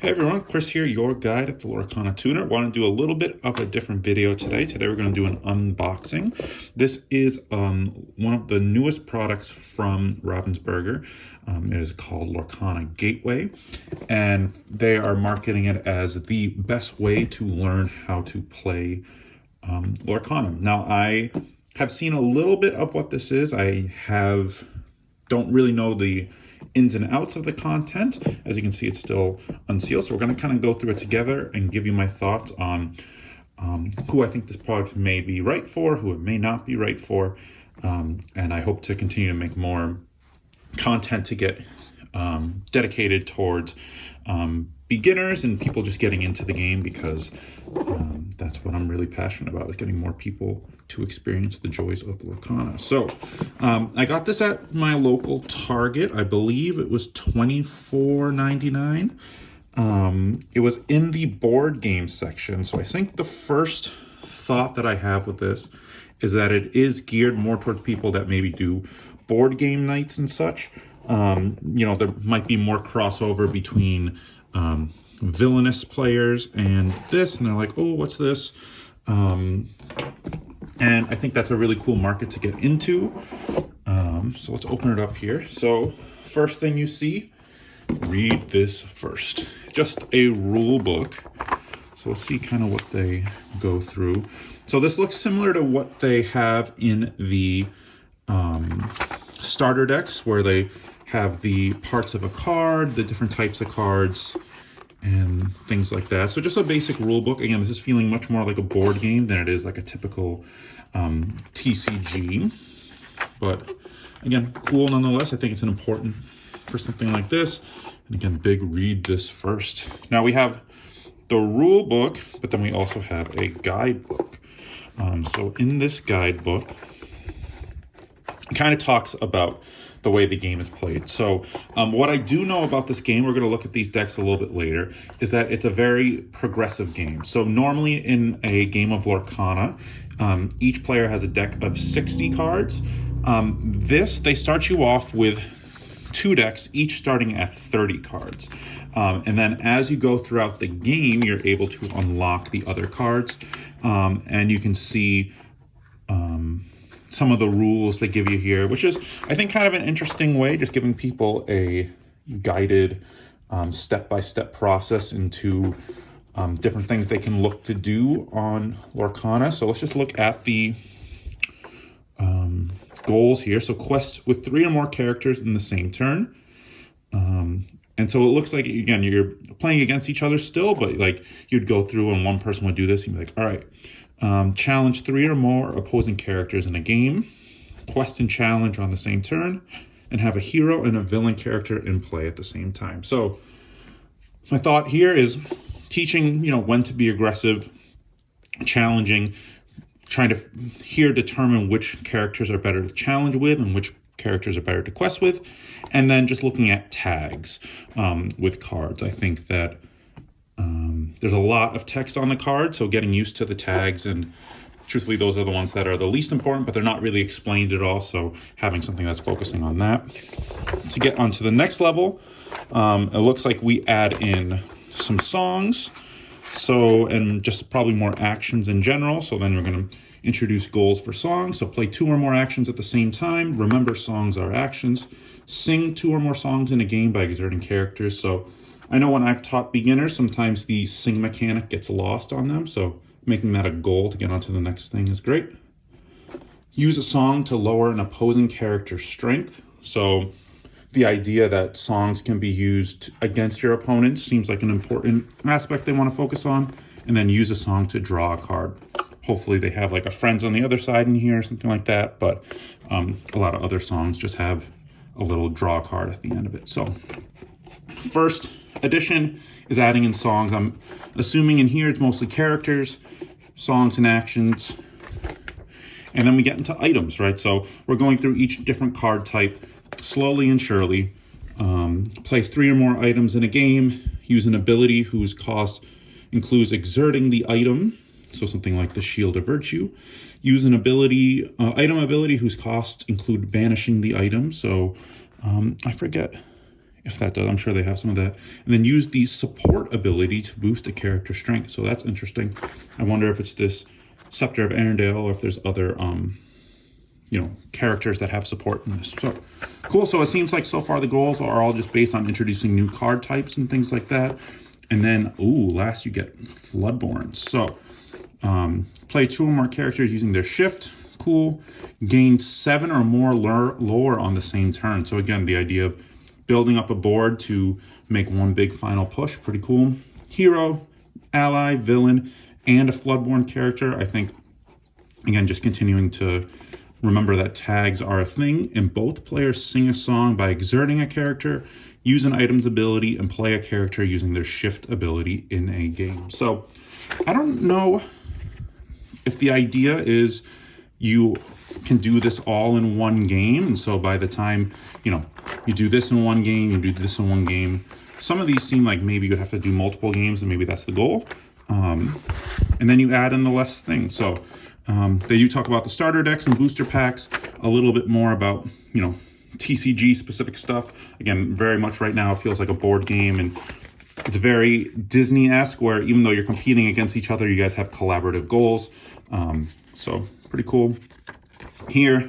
Hey everyone, Chris here, your guide at the Lorcana Tuner. Want to do a little bit of a different video today. Today we're going to do an unboxing. This is one of the newest products from Ravensburger. It is called Lorcana Gateway, and they are marketing it as the best way to learn how to play Lorcana. Now, I have seen a little bit of what this is. Don't really know the ins and outs of the content. As you can see, it's still unsealed. So we're going to kind of go through it together and give you my thoughts on who I think this product may be right for, who it may not be right for. And I hope to continue to make more content to get dedicated towards beginners and people just getting into the game, because that's what I'm really passionate about, is getting more people to experience the joys of Lorcana. So I got this at my local Target. I believe it was $24.99. It was in the board game section. So I think the first thought that I have with this is that it is geared more towards people that maybe do board game nights and such. There might be more crossover between villainous players and this, and they're like, oh, what's this? And I think that's a really cool market to get into. So let's open it up here. So first thing you see, read this first. Just a rule book. So we'll see kind of what they go through. So this looks similar to what they have in the starter decks, where they have the parts of a card, the different types of cards, and things like that. So just a basic rule book. Again, this is feeling much more like a board game than it is like a typical TCG. But again, cool nonetheless. I think it's important for something like this. And again, big read this first. Now we have the rule book, but then we also have a guidebook. So in this guidebook, it kind of talks about the way the game is played. So what I do know about this game, we're going to look at these decks a little bit later, is that it's a very progressive game. So normally in a game of Lorcana, each player has a deck of 60 cards. They start you off with 2 decks, each starting at 30 cards. And then as you go throughout the game, you're able to unlock the other cards. And you can see some of the rules they give you here, which is, I think, kind of an interesting way, just giving people a guided step-by-step process into different things they can look to do on Lorcana. So let's just look at the goals here. So quest with 3 or more characters in the same turn. And so it looks like, again, you're playing against each other still, but like you'd go through and one person would do this, and you'd be like, all right, challenge 3 or more opposing characters in a game, quest and challenge on the same turn, and have a hero and a villain character in play at the same time. So my thought here is teaching, when to be aggressive, challenging, trying to here determine which characters are better to challenge with and which characters are better to quest with, and then just looking at tags with cards. I think that there's a lot of text on the card, so getting used to the tags, and truthfully those are the ones that are the least important, but they're not really explained at all, so having something that's focusing on that. To get onto the next level, it looks like we add in some songs, and just probably more actions in general. So then we're going to introduce goals for songs. So play 2 or more actions at the same time. Remember, songs are actions. Sing 2 or more songs in a game by exerting characters. So I know when I've taught beginners, sometimes the sing mechanic gets lost on them. So making that a goal to get onto the next thing is great. Use a song to lower an opposing character's strength. So the idea that songs can be used against your opponent seems like an important aspect they want to focus on. And then use a song to draw a card. Hopefully they have like a friends on the other side in here or something like that. But a lot of other songs just have a little draw card at the end of it. So first addition is adding in songs. I'm assuming in here it's mostly characters, songs, and actions. And then we get into items, right? So we're going through each different card type slowly and surely. Play 3 or more items in a game. Use an ability whose cost includes exerting the item. So something like the Shield of Virtue. Use an ability, item ability whose costs include banishing the item. So I forget if that does. I'm sure they have some of that. And then use the support ability to boost a character's strength. So that's interesting. I wonder if it's this Scepter of Arendelle or if there's other, you know, characters that have support in this. So cool. So it seems like so far the goals are all just based on introducing new card types and things like that. And then, ooh, last you get Floodborns. So play 2 or more characters using their shift. Cool. Gain 7 or more lore on the same turn. So again, the idea of building up a board to make one big final push. Pretty cool. Hero, ally, villain, and a Floodborn character. I think, again, just continuing to remember that tags are a thing, and both players sing a song by exerting a character, use an item's ability, and play a character using their shift ability in a game. So I don't know if the idea is you can do this all in one game, and so by the time, you know, you do this in one game, you do this in one game. Some of these seem like maybe you have to do multiple games, and maybe that's the goal. And then you add in the less things. So they do talk about the starter decks and booster packs, a little bit more about, you know, TCG specific stuff. Again, very much right now it feels like a board game, and it's very Disney-esque, where even though you're competing against each other, you guys have collaborative goals. So pretty cool. Here,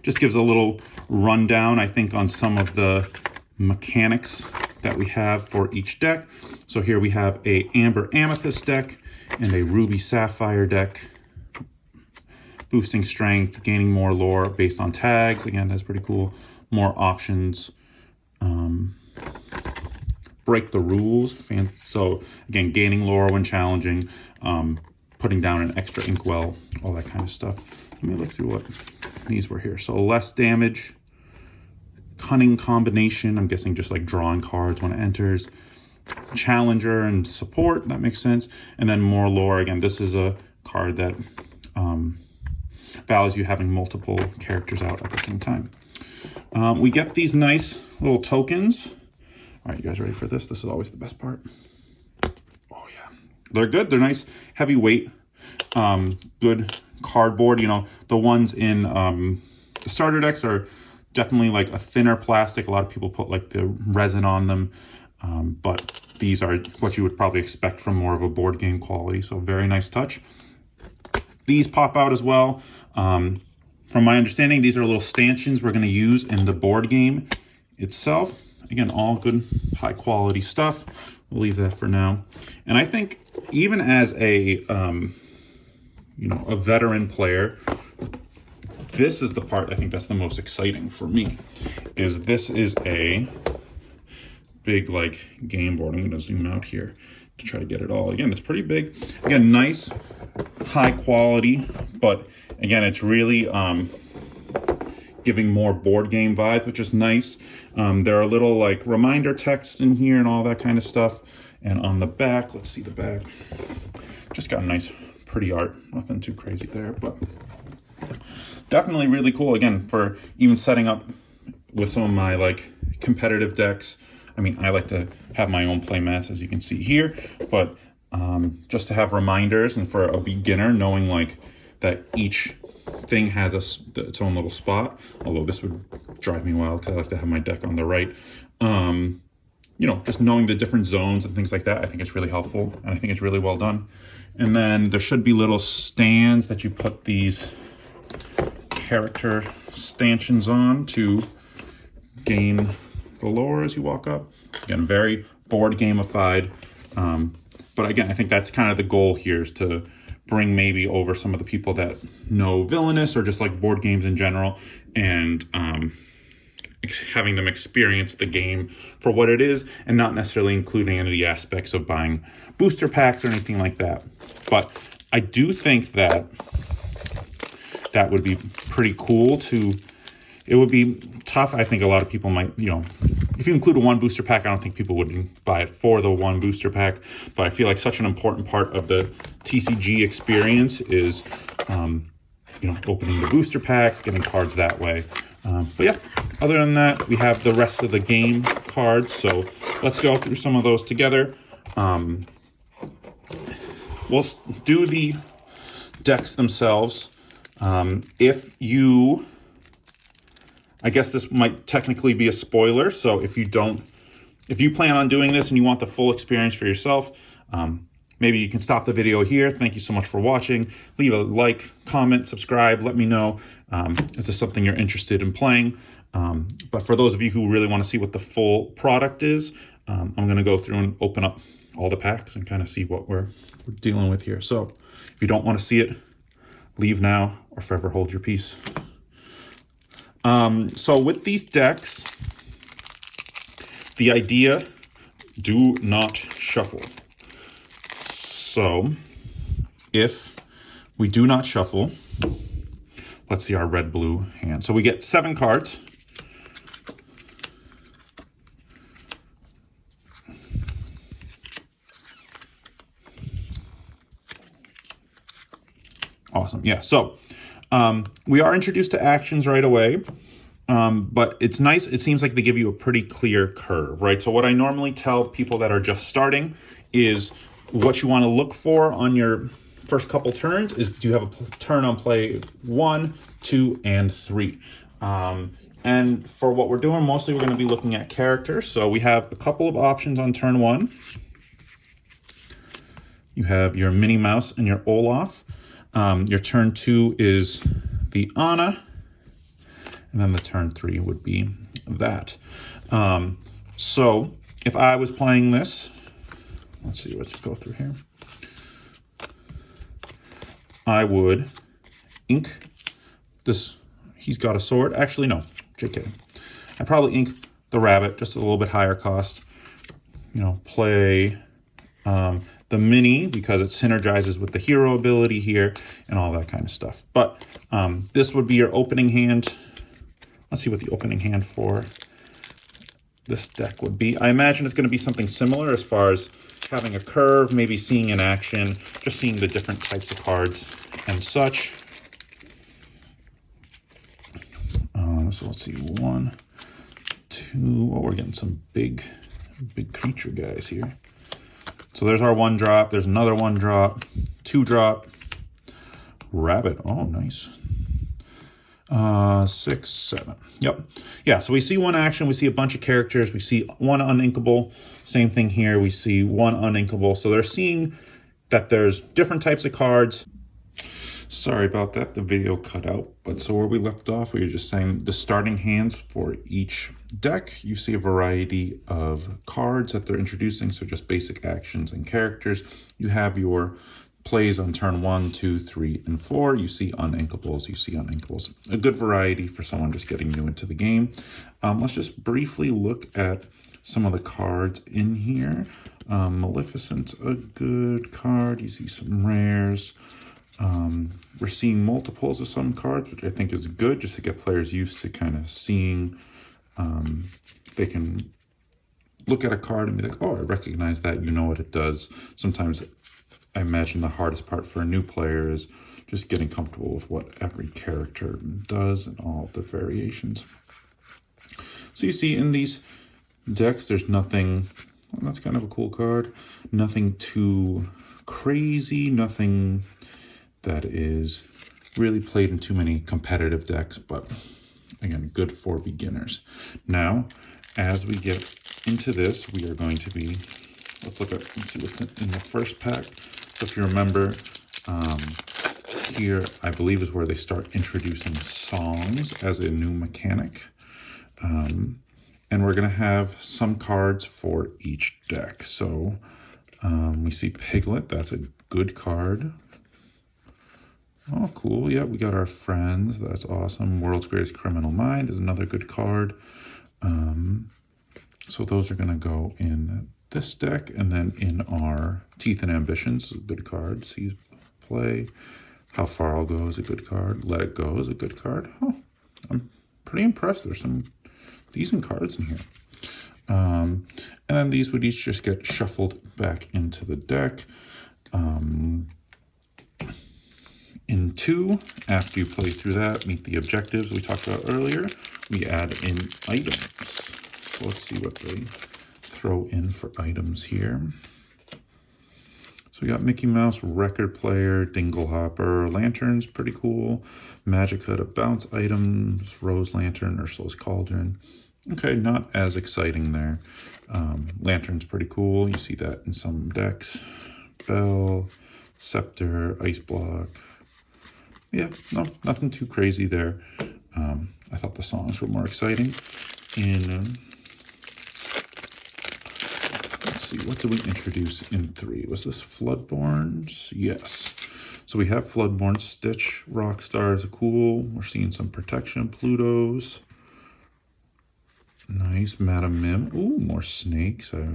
just gives a little rundown, I think, on some of the mechanics that we have for each deck. So here we have a Amber Amethyst deck and a Ruby Sapphire deck. Boosting strength, gaining more lore based on tags. Again, that's pretty cool. More options. Break the rules. So again, gaining lore when challenging. Putting down an extra inkwell. All that kind of stuff. Let me look through what these were here. So less damage. Cunning combination. I'm guessing just like drawing cards when it enters. Challenger and support. That makes sense. And then more lore. Again, this is a card that values you having multiple characters out at the same time. We get these nice little tokens. All right, you guys ready for this? This is always the best part. Oh yeah, they're good. They're nice, heavyweight, good cardboard. You know, the ones in the starter decks are definitely like a thinner plastic. A lot of people put like the resin on them, but these are what you would probably expect from more of a board game quality. So very nice touch. These pop out as well. From my understanding, these are little stanchions we're going to use in the board game itself. Again, all good, high quality stuff. We'll leave that for now. And I think even as a, you know, a veteran player, this is the part I think that's the most exciting for me. Is this is a big like game board. I'm going to zoom out here to try to get it all. Again, it's pretty big. Again, nice, high quality, but again, it's really giving more board game vibe, which is nice. There are little like reminder texts in here and all that kind of stuff. And on the back, let's see the back. Just got a nice, pretty art. Nothing too crazy there, but definitely really cool. Again, for even setting up with some of my like competitive decks. I mean, I like to have my own play mats, as you can see here, but just to have reminders, and for a beginner, knowing like that each thing has its own little spot, although this would drive me wild because I like to have my deck on the right. You know, just knowing the different zones and things like that, I think it's really helpful, and I think it's really well done. And then there should be little stands that you put these character stanchions on to gain the lore as you walk up. Again, very board gamified. But again, I think that's kind of the goal here, is to bring maybe over some of the people that know Villainous or just like board games in general, and having them experience the game for what it is, and not necessarily including any of the aspects of buying booster packs or anything like that. But I do think that that would be pretty cool to... It would be tough. I think a lot of people might, you know, if you include a one booster pack, I don't think people would buy it for the one booster pack. But I feel like such an important part of the TCG experience is, you know, opening the booster packs, getting cards that way. But yeah, other than that, we have the rest of the game cards. So let's go through some of those together. We'll do the decks themselves. If you... I guess this might technically be a spoiler, so if you plan on doing this and you want the full experience for yourself, maybe you can stop the video here. Thank you so much for watching. Leave a like, comment, subscribe, let me know. Is this something you're interested in playing? But for those of you who really want to see what the full product is, I'm going to go through and open up all the packs and kind of see what we're dealing with here. So if you don't want to see it, leave now or forever hold your peace. So with these decks, the idea, do not shuffle. So if we do not shuffle, let's see our red-blue hand. So we get 7 cards. Awesome. Yeah. So we are introduced to actions right away, but it's nice. It seems like they give you a pretty clear curve, right? So what I normally tell people that are just starting is what you want to look for on your first couple turns is, do you have a turn on play 1, 2, and 3? And for what we're doing, mostly we're going to be looking at characters. So we have a couple of options on turn 1. You have your Minnie Mouse and your Olaf. Your turn 2 is the Anna, and then the turn 3 would be that. So if I was playing this, let's see, let's go through here. I would ink this. He's got a sword. Actually, no, JK. I'd probably ink the rabbit, just a little bit higher cost. You know, play the mini because it synergizes with the hero ability here and all that kind of stuff. But this would be your opening hand. Let's see what the opening hand for this deck would be. I imagine it's going to be something similar as far as having a curve, maybe seeing an action, just seeing the different types of cards and such. So let's see, 1, 2, oh, we're getting some big creature guys here. So there's our 1-drop, there's another 1-drop, 2-drop, rabbit, oh, nice. 6, 7, yep. Yeah, so we see 1 action, we see a bunch of characters, we see 1 uninkable, same thing here, we see 1 uninkable. So they're seeing that there's different types of cards. Sorry about that, the video cut out. But so where we left off, we were just saying the starting hands for each deck. You see a variety of cards that they're introducing, so just basic actions and characters. You have your plays on turn 1, 2, 3, and 4. You see uninkables, A good variety for someone just getting new into the game. Let's just briefly look at some of the cards in here. Maleficent's a good card. You see some rares. We're seeing multiples of some cards, which I think is good, just to get players used to kind of seeing. They can look at a card and be like, oh, I recognize that, you know what it does. Sometimes I imagine the hardest part for a new player is just getting comfortable with what every character does and all the variations. So you see in these decks, there's nothing, well, that's kind of a cool card, nothing too crazy, nothing that is really played in too many competitive decks, but again, good for beginners. Now, as we get into this, we are going to be, let's see what's in the first pack. So if you remember, here, I believe is where they start introducing songs as a new mechanic. And we're gonna have some cards for each deck. So we see Piglet, that's a good card. Oh, cool. Yeah, we got our friends. That's awesome. World's Greatest Criminal Mind is another good card. So those are going to go in this deck. And then in our Teeth and Ambitions is a good card. See play. How Far I'll Go is a good card. Let It Go is a good card. Oh, I'm pretty impressed. There's some decent cards in here. And then these would each just get shuffled back into the deck. In 2, after you play through that, meet the objectives we talked about earlier, we add in items. So let's see what they throw in for items here. So we got Mickey Mouse, record player, dingle hopper, lanterns, pretty cool. Magic hood of bounce items, rose lantern, Ursula's cauldron. Okay, not as exciting there. Lantern's pretty cool. You see that in some decks. Bell, scepter, ice block. Yeah, no, nothing too crazy there. I thought the songs were more exciting. And let's see, what did we introduce in 3? Was this Floodborns? Yes. So we have Floodborn, Stitch, Rockstar is cool. We're seeing some protection, Plutos. Nice, Madam Mim. Ooh, more snakes. I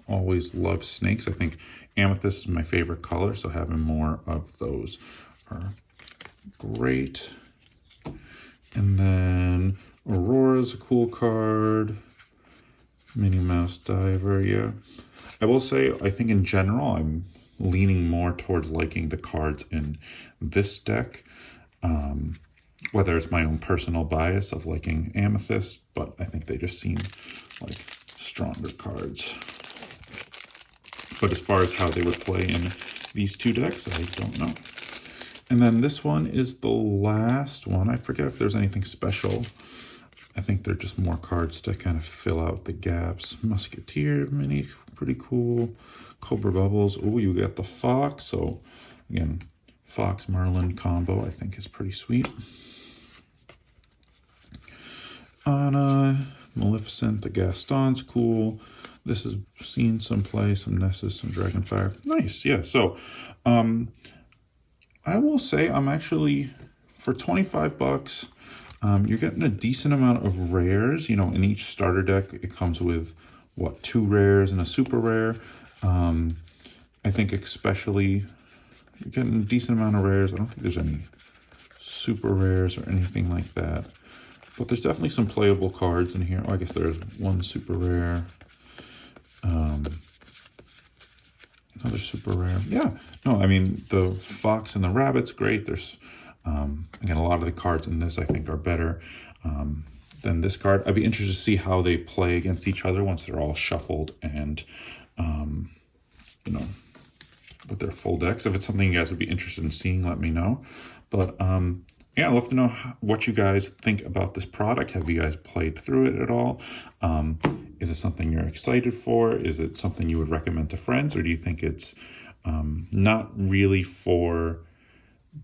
always love snakes. I think amethyst is my favorite color, so having more of those are great. And then Aurora's a cool card. Minnie Mouse Diver, yeah. I will say, I think in general, I'm leaning more towards liking the cards in this deck. Whether it's my own personal bias of liking Amethyst, but I think they just seem like stronger cards. But as far as how they would play in these 2 decks, I don't know. And then this one is the last one. I forget if there's anything special. I think they're just more cards to kind of fill out the gaps. Musketeer mini, pretty cool. Cobra Bubbles. Oh, you got the Fox. So again, Fox Merlin combo I think is pretty sweet. Anna, Maleficent, the Gaston's cool. This has seen some play, some Nessus, some Dragonfire. Nice, yeah. So I will say I'm actually, for 25 bucks, you're getting a decent amount of rares. You know, in each starter deck, it comes with, what, 2 rares and a super rare. I think especially, you're getting a decent amount of rares. I don't think there's any super rares or anything like that. But there's definitely some playable cards in here. Oh, I guess there's 1 super rare. Another super rare. Yeah. No, I mean, the Fox and the Rabbit's great. There's, again, a lot of the cards in this I think are better than this card. I'd be interested to see how they play against each other once they're all shuffled and, you know, with their full decks. If it's something you guys would be interested in seeing, let me know. But, yeah, I'd love to know what you guys think about this product. Have you guys played through it at all? Is it something you're excited for? Is it something you would recommend to friends? Or do you think it's not really for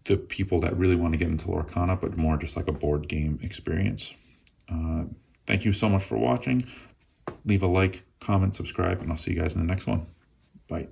the people that really want to get into Lorcana, but more just like a board game experience? Thank you so much for watching. Leave a like, comment, subscribe, and I'll see you guys in the next one. Bye.